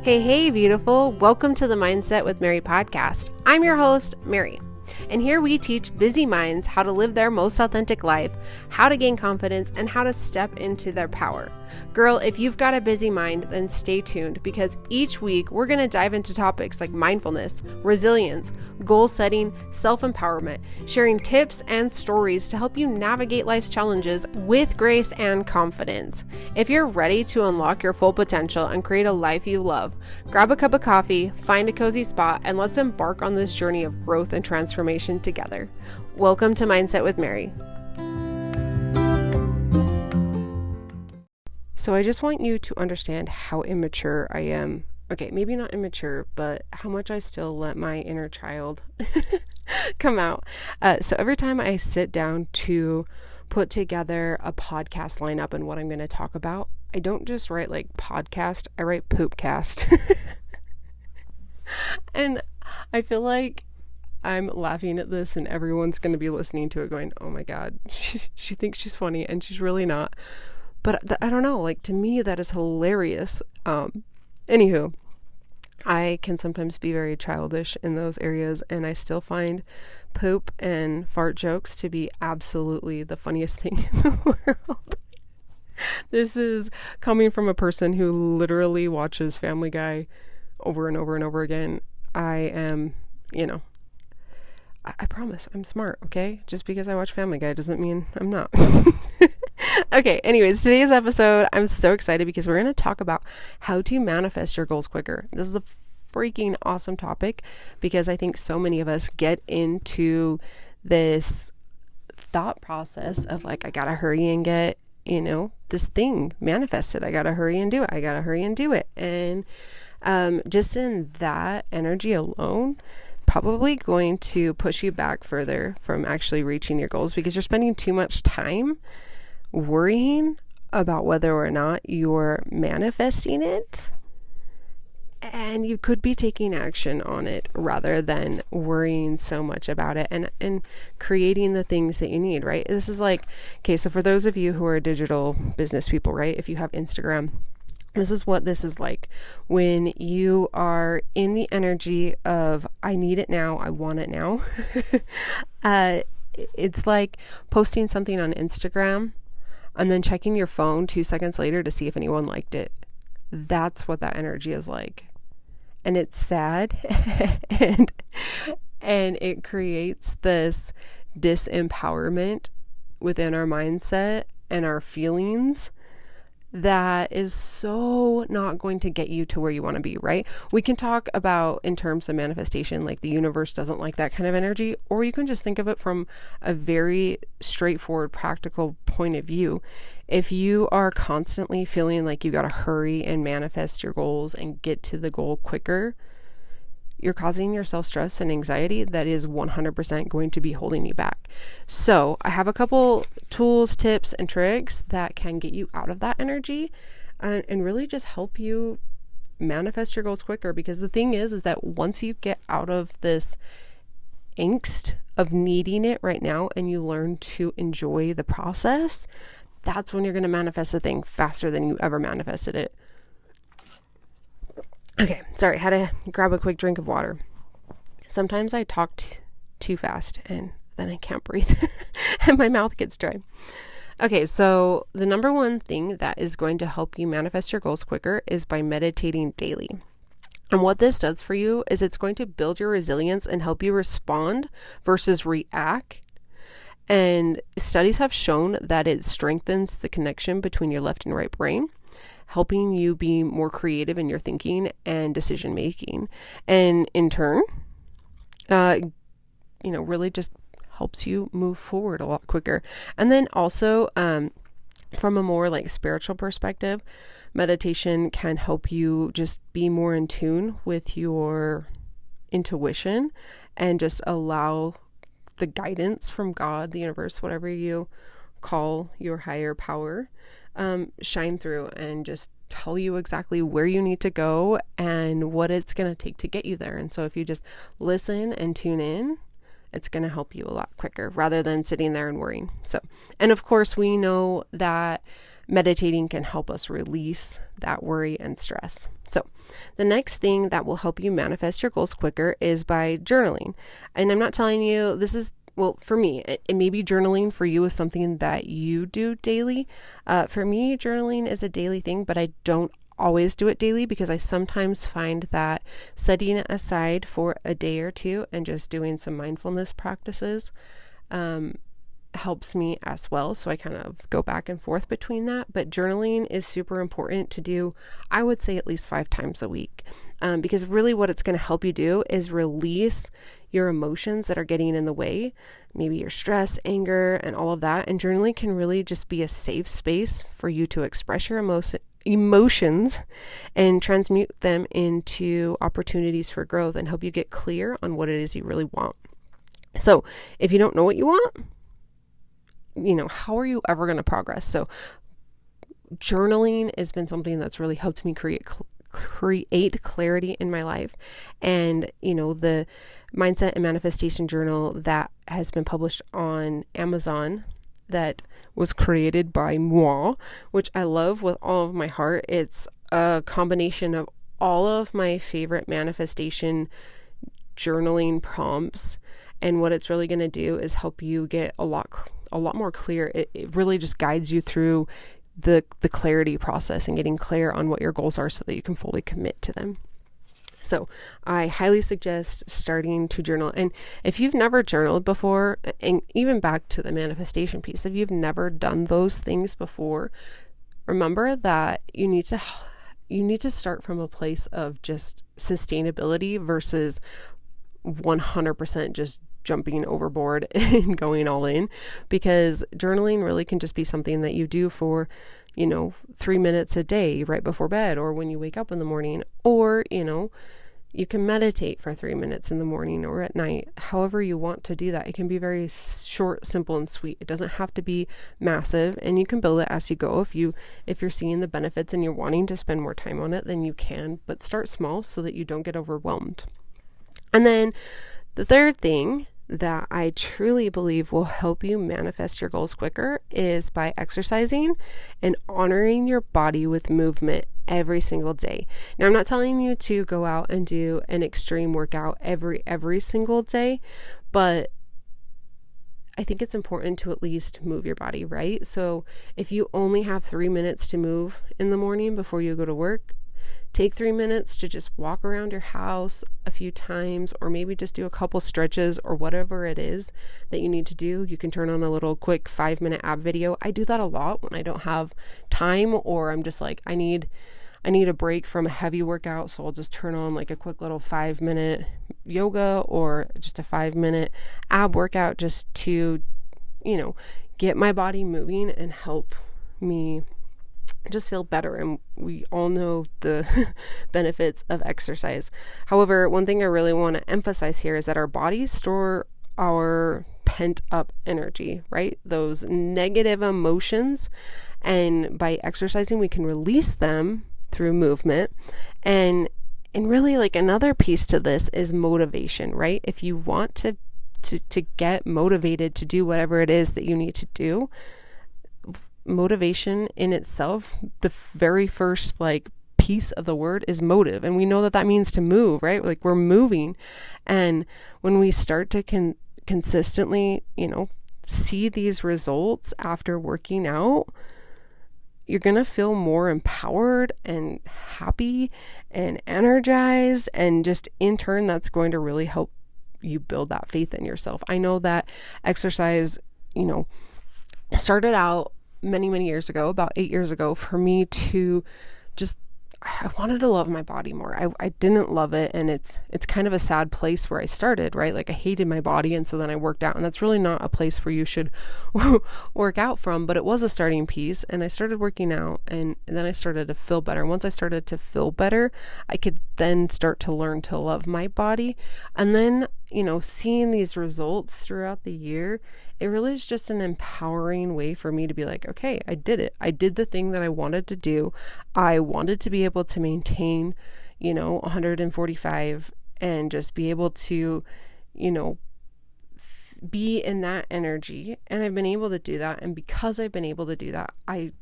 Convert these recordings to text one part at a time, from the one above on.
Hey, beautiful. Welcome to the Mindset with Mary podcast. I'm your host, Mary. And here we teach busy minds how to live their most authentic life, how to gain confidence, and how to step into their power. Girl, if you've got a busy mind, then stay tuned because each week we're going to dive into topics like mindfulness, resilience, goal setting, self-empowerment, sharing tips and stories to help you navigate life's challenges with grace and confidence. If you're ready to unlock your full potential and create a life you love, grab a cup of coffee, find a cozy spot, and let's embark on this journey of growth and transformation together. Welcome to Mindset with Mary. So I just want you to understand how immature I am. Okay, maybe not immature, but how much I still let my inner child come out. So every time I sit down to put together a podcast lineup and what I'm going to talk about, I don't just write like podcast, I write poopcast. And I feel like I'm laughing at this and everyone's going to be listening to it going, oh my God, she thinks she's funny and she's really not. But I don't know, like to me that is hilarious. Anywho, I can sometimes be very childish in those areas and I still find poop and fart jokes to be absolutely the funniest thing in the world. This is coming from a person who literally watches Family Guy over and over and over again. I am, I promise I'm smart, okay? Just because I watch Family Guy doesn't mean I'm not. Okay, anyways, today's episode, I'm so excited because we're going to talk about how to manifest your goals quicker. This is a freaking awesome topic because I think so many of us get into this thought process of like, I got to hurry and get, this thing manifested. I got to hurry and do it. I got to hurry and do it. And just in that energy alone, probably going to push you back further from actually reaching your goals because you're spending too much time worrying about whether or not you're manifesting it, and you could be taking action on it rather than worrying so much about it and creating the things that you need, right? This is like, okay, so for those of you who are digital business people, right? If you have Instagram, this is what this is like when you are in the energy of, I need it now, I want it now. It's like posting something on Instagram and then checking your phone 2 seconds later to see if anyone liked it. That's what that energy is like. And it's sad and it creates this disempowerment within our mindset and our feelings that is so not going to get you to where you want to be, right? We can talk about in terms of manifestation, like the universe doesn't like that kind of energy, or you can just think of it from a very straightforward, practical point of view. If you are constantly feeling like you got to hurry and manifest your goals and get to the goal quicker, you're causing yourself stress and anxiety that is 100% going to be holding you back. So I have a couple tools, tips, and tricks that can get you out of that energy and really just help you manifest your goals quicker. Because the thing is that once you get out of this angst of needing it right now and you learn to enjoy the process, that's when you're going to manifest the thing faster than you ever manifested it. Okay, sorry, had to grab a quick drink of water. Sometimes I talk too fast and then I can't breathe and my mouth gets dry. Okay, so the number one thing that is going to help you manifest your goals quicker is by meditating daily. And what this does for you is it's going to build your resilience and help you respond versus react. And studies have shown that it strengthens the connection between your left and right brain, helping you be more creative in your thinking and decision making. And in turn, really just helps you move forward a lot quicker. And then also, from a more like spiritual perspective, meditation can help you just be more in tune with your intuition and just allow the guidance from God, the universe, whatever you call your higher power, shine through and just tell you exactly where you need to go and what it's going to take to get you there. And so if you just listen and tune in, it's going to help you a lot quicker rather than sitting there and worrying. So, and of course we know that meditating can help us release that worry and stress. So the next thing that will help you manifest your goals quicker is by journaling. And I'm not telling you this is, well, for me, it maybe journaling for you is something that you do daily. For me, journaling is a daily thing, but I don't always do it daily because I sometimes find that setting it aside for a day or two and just doing some mindfulness practices helps me as well. So I kind of go back and forth between that. But journaling is super important to do, I would say at least 5 times a week, because really what it's going to help you do is release your emotions that are getting in the way, maybe your stress, anger, and all of that. And journaling can really just be a safe space for you to express your emotions and transmute them into opportunities for growth and help you get clear on what it is you really want. So if you don't know what you want, how are you ever going to progress? So journaling has been something that's really helped me create clarity in my life. And, the mindset and manifestation journal that has been published on Amazon that was created by moi, which I love with all of my heart. It's a combination of all of my favorite manifestation journaling prompts. And what it's really going to do is help you get a lot more clear. It really just guides you through the clarity process and getting clear on what your goals are so that you can fully commit to them. So I highly suggest starting to journal. And if you've never journaled before, and even back to the manifestation piece, if you've never done those things before, remember that you need to start from a place of just sustainability versus 100% just jumping overboard and going all in, because journaling really can just be something that you do for 3 minutes a day right before bed or when you wake up in the morning, or you can meditate for 3 minutes in the morning or at night, however you want to do that. It can be very short, simple, and sweet. It doesn't have to be massive, and you can build it as you go. If you're seeing the benefits and you're wanting to spend more time on it, then you can, but start small so that you don't get overwhelmed. And then the third thing that I truly believe will help you manifest your goals quicker is by exercising and honoring your body with movement every single day. Now, I'm not telling you to go out and do an extreme workout every single day, but I think it's important to at least move your body, right? So if you only have 3 minutes to move in the morning before you go to work, take 3 minutes to just walk around your house a few times, or maybe just do a couple stretches or whatever it is that you need to do. You can turn on a little quick 5-minute ab video. I do that a lot when I don't have time, or I'm just like, I need a break from a heavy workout. So I'll just turn on like a quick little 5-minute yoga or just a 5-minute ab workout just to, get my body moving and help me just feel better. And we all know the benefits of exercise. However, one thing I really want to emphasize here is that our bodies store our pent up energy, right? Those negative emotions. And by exercising, we can release them through movement. And really, like, another piece to this is motivation, right? If you want to get motivated to do whatever it is that you need to do, motivation in itself, the very first piece of the word is motive, and we know that means to move, right? Like, we're moving. And when we start to consistently see these results after working out, you're gonna feel more empowered and happy and energized, and just in turn that's going to really help you build that faith in yourself. I know that exercise started out many years ago, about 8 years ago, for me to just, I wanted to love my body more. I didn't love it, and it's kind of a sad place where I started, right? Like, I hated my body, and so then I worked out, and that's really not a place where you should work out from, but it was a starting piece. And I started working out, and then I started to feel better. Once I started to feel better, I could then start to learn to love my body. And then seeing these results throughout the year, it really is just an empowering way for me to be like, okay, I did it. I did the thing that I wanted to do. I wanted to be able to maintain, 145 and just be able to, be in that energy. And I've been able to do that. And because I've been able to do that, I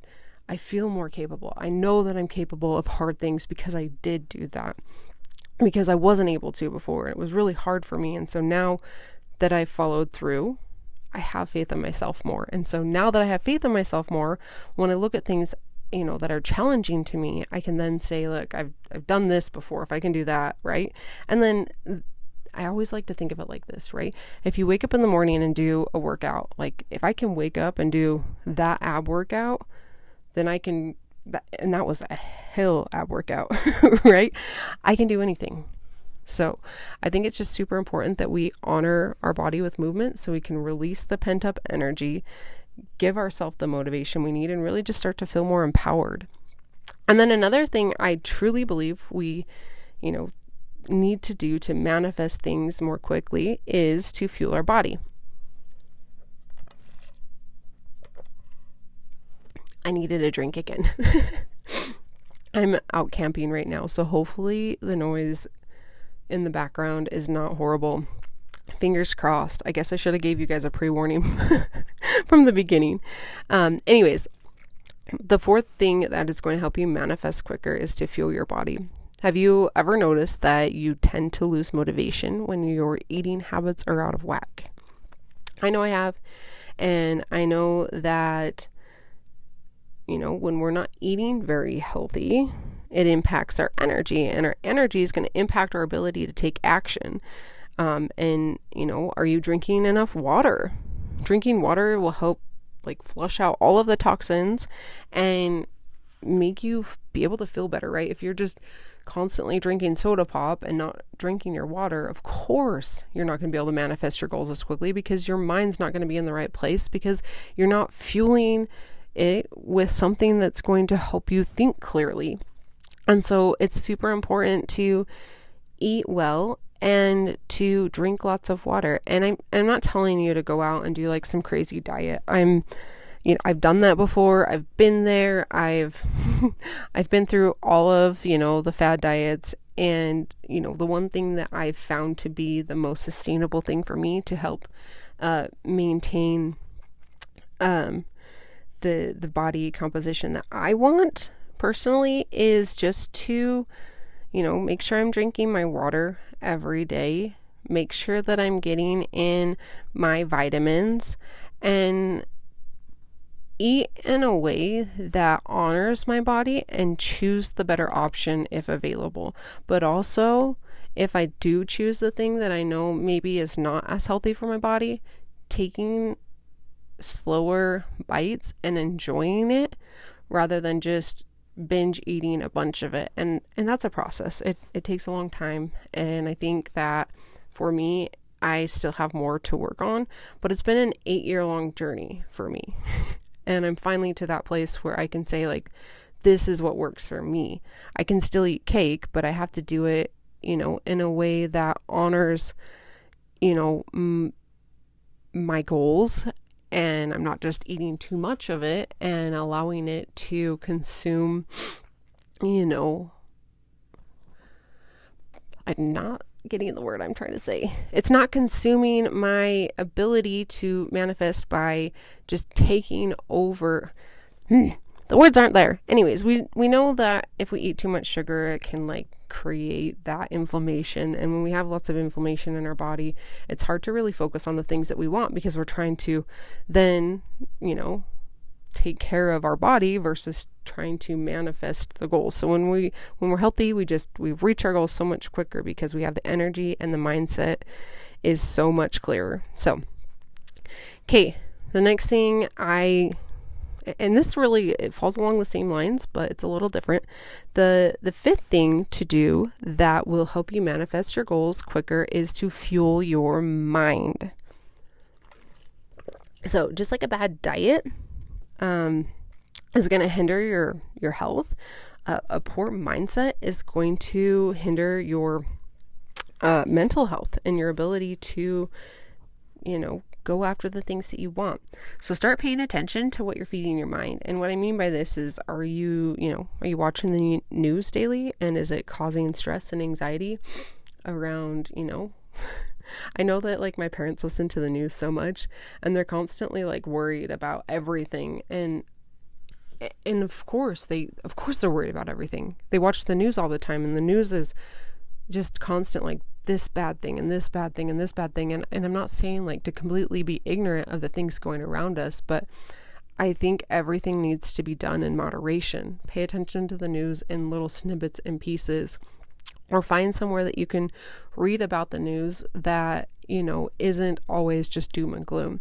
I feel more capable. I know that I'm capable of hard things because I did do that, because I wasn't able to before. It was really hard for me. And so now that I've followed through, I have faith in myself more. And so now that I have faith in myself more, when I look at things, that are challenging to me, I can then say, look, I've done this before. If I can do that, right? And then I always like to think of it like this, right? If you wake up in the morning and do a workout, like if I can wake up and do that ab workout, then I can, and that was a hell ab workout, right? I can do anything. So I think it's just super important that we honor our body with movement so we can release the pent up energy, give ourselves the motivation we need, and really just start to feel more empowered. And then another thing I truly believe we, need to do to manifest things more quickly is to fuel our body. I needed a drink again. I'm out camping right now, so hopefully the noise in the background is not horrible. Fingers crossed. I guess I should have gave you guys a pre-warning from the beginning. Anyways, the fourth thing that is going to help you manifest quicker is to fuel your body. Have you ever noticed that you tend to lose motivation when your eating habits are out of whack? I know I have. And I know that, when we're not eating very healthy, it impacts our energy, and our energy is going to impact our ability to take action. Are you drinking enough water? Drinking water will help flush out all of the toxins and make you be able to feel better, right? If you're just constantly drinking soda pop and not drinking your water, of course you're not going to be able to manifest your goals as quickly, because your mind's not going to be in the right place, because you're not fueling it with something that's going to help you think clearly. And so it's super important to eat well and to drink lots of water. And I'm not telling you to go out and do some crazy diet. I've done that before. I've been there. I've been through all of, the fad diets. And, the one thing that I've found to be the most sustainable thing for me to help maintain the body composition that I want personally is just to, make sure I'm drinking my water every day, make sure that I'm getting in my vitamins, and eat in a way that honors my body and choose the better option if available. But also, if I do choose the thing that I know maybe is not as healthy for my body, taking slower bites and enjoying it rather than just binge eating a bunch of it. And that's a process. It takes a long time. And I think that for me, I still have more to work on, but it's been an 8-year-long journey for me. And I'm finally to that place where I can say this is what works for me. I can still eat cake, but I have to do it, in a way that honors, my goals. And I'm not just eating too much of it and allowing it to consume, I'm not getting the word I'm trying to say. It's not consuming my ability to manifest by just taking over. The words aren't there. Anyways, we know that if we eat too much sugar, it can create that inflammation. And when we have lots of inflammation in our body, it's hard to really focus on the things that we want, because we're trying to then, take care of our body versus trying to manifest the goals. So when we're healthy, we reach our goals so much quicker because we have the energy, and the mindset is so much clearer. So, okay, the next thing and this really, it falls along the same lines, but it's a little different. The fifth thing to do that will help you manifest your goals quicker is to fuel your mind. So just like a bad diet is going to hinder your health, a poor mindset is going to hinder your mental health and your ability to, go after the things that you want. So start paying attention to what you're feeding your mind. And what I mean by this is, are you watching the news daily, and is it causing stress and anxiety around, I know that my parents listen to the news so much, and they're constantly worried about everything. And And of course they're worried about everything. They watch the news all the time, and the news is just constant, like this bad thing and this bad thing and this bad thing. And I'm not saying like to completely be ignorant of the things going around us, but I think everything needs to be done in moderation. Pay attention to the news in little snippets and pieces, or find somewhere that you can read about the news that, isn't always just doom and gloom.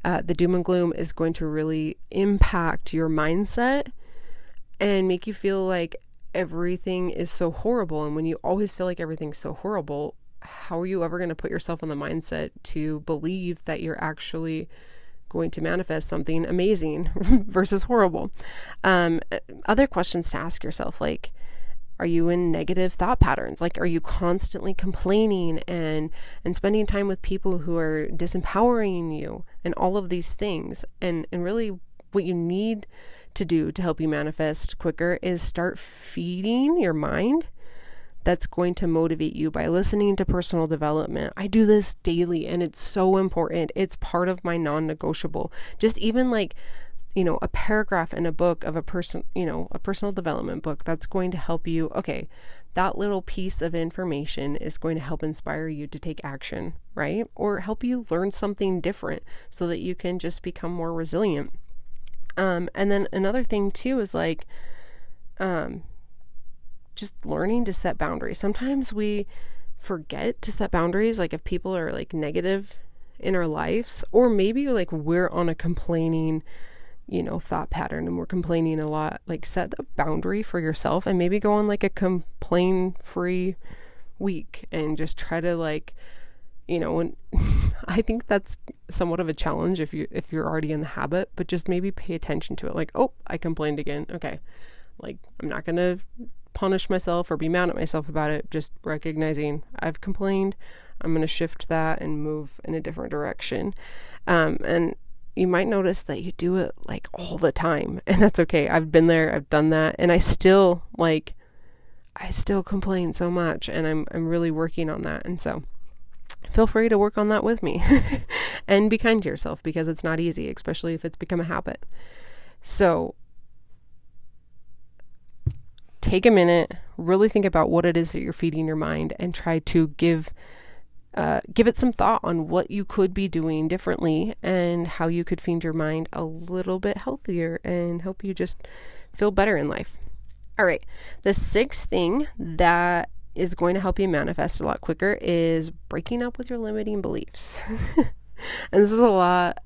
The doom and gloom is going to really impact your mindset and make you feel like everything is so horrible. And when you always feel like everything's so horrible, how are you ever going to put yourself in the mindset to believe that you're actually going to manifest something amazing versus horrible? Other questions to ask yourself, like, are you in negative thought patterns? Like, are you constantly complaining and spending time with people who are disempowering you and all of these things? And really what you need to do to help you manifest quicker is start feeding your mind that's going to motivate you by listening to personal development. I do this daily, and it's so important. It's part of my non-negotiable. Just even like, a paragraph in a book of a personal development book that's going to help you. Okay, that little piece of information is going to help inspire you to take action, right? Or help you learn something different so that you can just become more resilient. And then another thing too is like, just learning to set boundaries. Sometimes we forget to set boundaries. Like if people are like negative in our lives, or maybe like we're on a complaining, thought pattern and we're complaining a lot, like set a boundary for yourself and maybe go on like a complain free week and just try to like, and I think that's somewhat of a challenge if you're already in the habit, but just maybe pay attention to it. Like, oh, I complained again. Okay. Like, I'm not going to punish myself or be mad at myself about it. Just recognizing I've complained. I'm going to shift that and move in a different direction. And you might notice that you do it like all the time, and that's okay. I've been there, I've done that, and I still complain so much, and I'm really working on that. And so feel free to work on that with me and be kind to yourself, because it's not easy, especially if it's become a habit. So take a minute, really think about what it is that you're feeding your mind, and try to give it some thought on what you could be doing differently and how you could feed your mind a little bit healthier and help you just feel better in life. All right. The sixth thing that is going to help you manifest a lot quicker is breaking up with your limiting beliefs. And this is a lot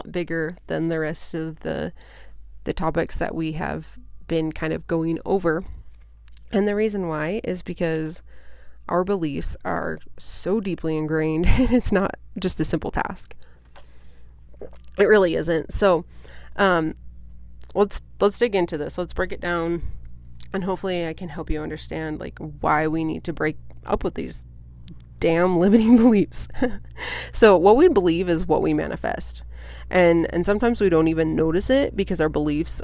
bigger than the rest of the topics that we have been kind of going over. And the reason why is because our beliefs are so deeply ingrained, and it's not just a simple task. It really isn't. So let's dig into this. Let's break it down, and hopefully I can help you understand like why we need to break up with these damn limiting beliefs. So what we believe is what we manifest. And sometimes we don't even notice it because our beliefs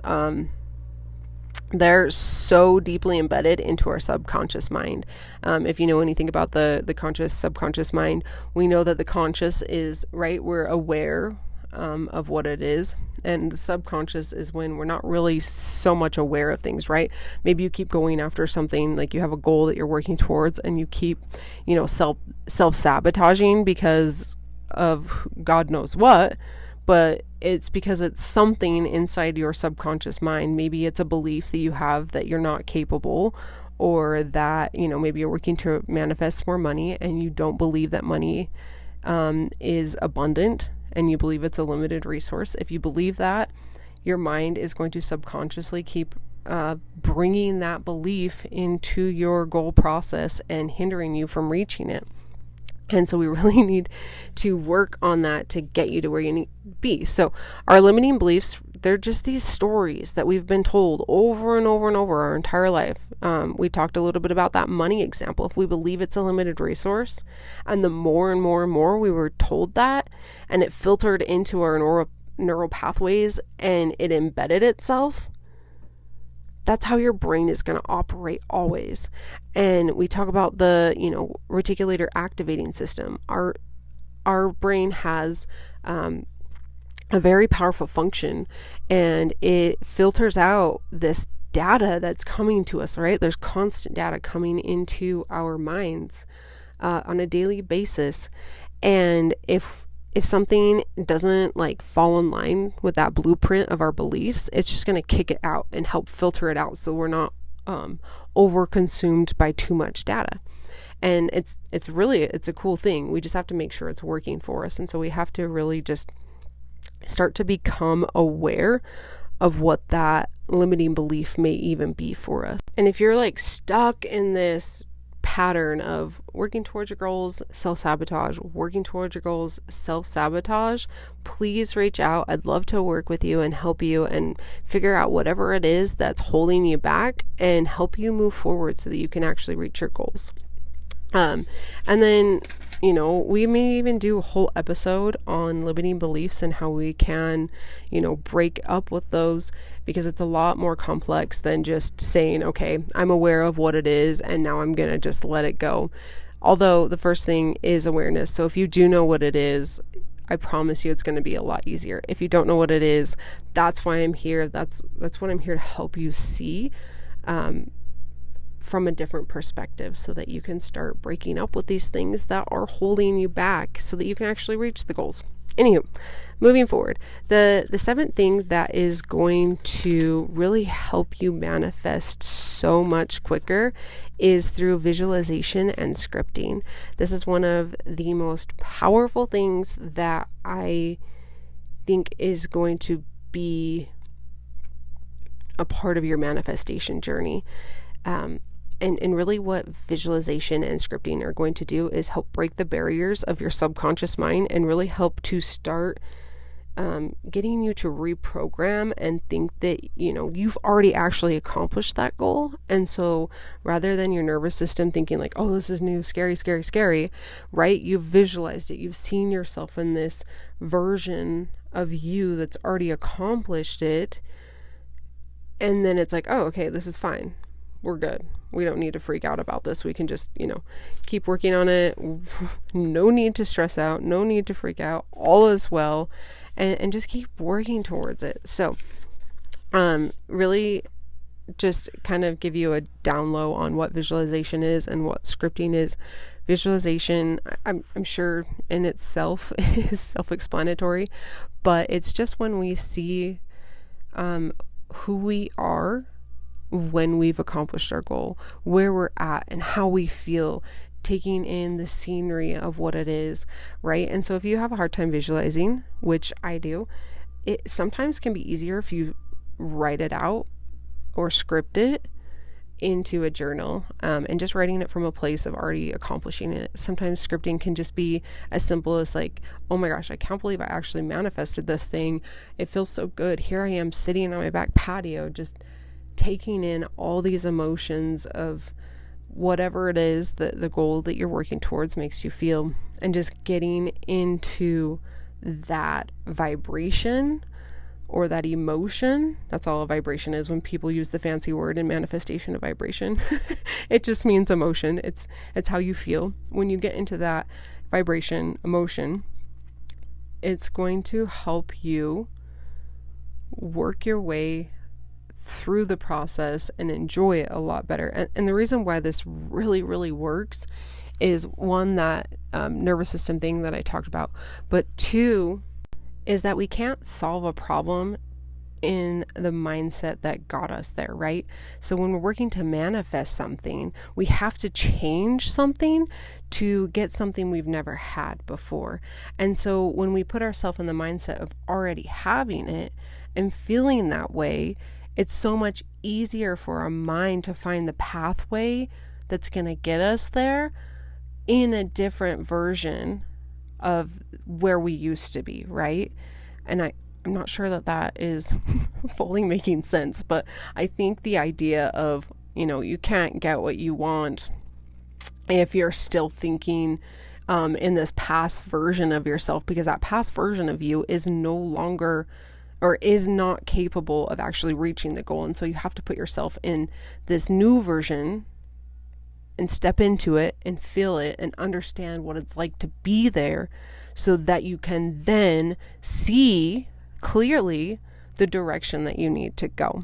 they're so deeply embedded into our subconscious mind. If you know anything about the conscious, subconscious mind, we know that the conscious is, right, we're aware of what it is. And the subconscious is when we're not really so much aware of things, right? Maybe you keep going after something, like you have a goal that you're working towards, and you keep, self-sabotaging because of God knows what. But it's because it's something inside your subconscious mind. Maybe it's a belief that you have that you're not capable, or that, maybe you're working to manifest more money and you don't believe that money is abundant, and you believe it's a limited resource. If you believe that, your mind is going to subconsciously keep bringing that belief into your goal process and hindering you from reaching it. And so we really need to work on that to get you to where you need to be. So our limiting beliefs, they're just these stories that we've been told over and over and over our entire life. We talked a little bit about that money example. If we believe it's a limited resource, and the more and more and more we were told that, and it filtered into our neural pathways and it embedded itself, that's how your brain is going to operate always. And we talk about the, reticular activating system. Our brain has a a very powerful function, and it filters out this data that's coming to us, right? There's constant data coming into our minds on a daily basis. And if something doesn't like fall in line with that blueprint of our beliefs, it's just going to kick it out and help filter it out so we're not over consumed by too much data. And it's a cool thing. We just have to make sure it's working for us. And so we have to really just start to become aware of what that limiting belief may even be for us. And if you're like stuck in this pattern of working towards your goals, self-sabotage, working towards your goals, self-sabotage, please reach out. I'd love to work with you and help you and figure out whatever it is that's holding you back and help you move forward so that you can actually reach your goals. And then, we may even do a whole episode on limiting beliefs and how we can, break up with those, because it's a lot more complex than just saying, okay, I'm aware of what it is and now I'm going to just let it go. Although the first thing is awareness. So if you do know what it is, I promise you it's going to be a lot easier. If you don't know what it is, that's why I'm here. That's what I'm here to help you see. From a different perspective, so that you can start breaking up with these things that are holding you back so that you can actually reach the goals. Anywho, moving forward, the seventh thing that is going to really help you manifest so much quicker is through visualization and scripting. This is one of the most powerful things that I think is going to be a part of your manifestation journey. And really what visualization and scripting are going to do is help break the barriers of your subconscious mind and really help to start getting you to reprogram and think that, you've already actually accomplished that goal. And so rather than your nervous system thinking like, oh, this is new, scary, scary, scary, right? You've visualized it. You've seen yourself in this version of you that's already accomplished it. And then it's like, oh, okay, this is fine. We're good. We don't need to freak out about this. We can just, keep working on it. No need to stress out. No need to freak out. All is well. And just keep working towards it. So, really just kind of give you a down low on what visualization is and what scripting is. Visualization, I'm sure in itself is self-explanatory, but it's just when we see who we are when we've accomplished our goal, where we're at and how we feel, taking in the scenery of what it is, right? And so if you have a hard time visualizing, which I do, it sometimes can be easier if you write it out or script it into a journal, and just writing it from a place of already accomplishing it. Sometimes scripting can just be as simple as like, oh my gosh, I can't believe I actually manifested this thing. It feels so good. Here I am sitting on my back patio, just taking in all these emotions of whatever it is that the goal that you're working towards makes you feel, and just getting into that vibration or that emotion. That's all a vibration is when people use the fancy word in manifestation of vibration. It just means emotion. It's how you feel. When you get into that vibration, emotion, it's going to help you work your way through the process and enjoy it a lot better. And the reason why this really, really works is one, that nervous system thing that I talked about, but two is that we can't solve a problem in the mindset that got us there, right? So when we're working to manifest something, we have to change something to get something we've never had before. And so when we put ourselves in the mindset of already having it and feeling that way, it's so much easier for our mind to find the pathway that's going to get us there in a different version of where we used to be, right? And I'm not sure that is fully making sense, but I think the idea of, you can't get what you want if you're still thinking in this past version of yourself, because that past version of you is no longer or is not capable of actually reaching the goal. And so you have to put yourself in this new version and step into it and feel it and understand what it's like to be there, so that you can then see clearly the direction that you need to go.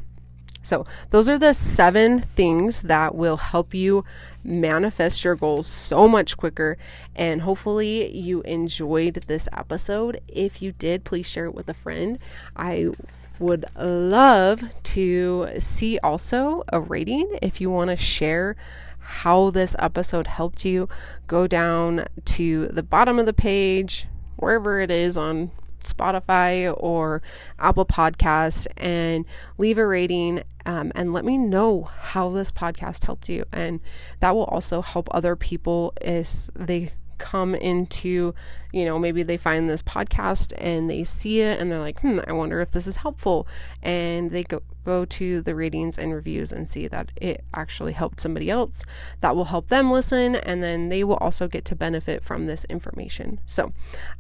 So those are the 7 things that will help you manifest your goals so much quicker. And hopefully you enjoyed this episode. If you did, please share it with a friend. I would love to see also a rating. If you want to share how this episode helped you, go down to the bottom of the page, wherever it is on Spotify or Apple Podcasts, and leave a rating and let me know how this podcast helped you. And that will also help other people as they come into, maybe they find this podcast and they see it and they're like, I wonder if this is helpful. And they go to the ratings and reviews and see that it actually helped somebody else. That will help them listen, and then they will also get to benefit from this information. So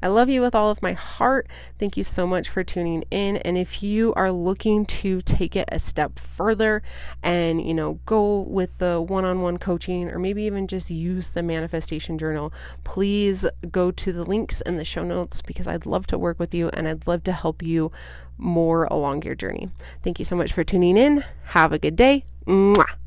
I love you with all of my heart. Thank you so much for tuning in. And if you are looking to take it a step further and, go with the one-on-one coaching, or maybe even just use the manifestation journal, please go to the links in the show notes, because I'd love to work with you and I'd love to help you more along your journey. Thank you so much for tuning in. Have a good day. Mwah.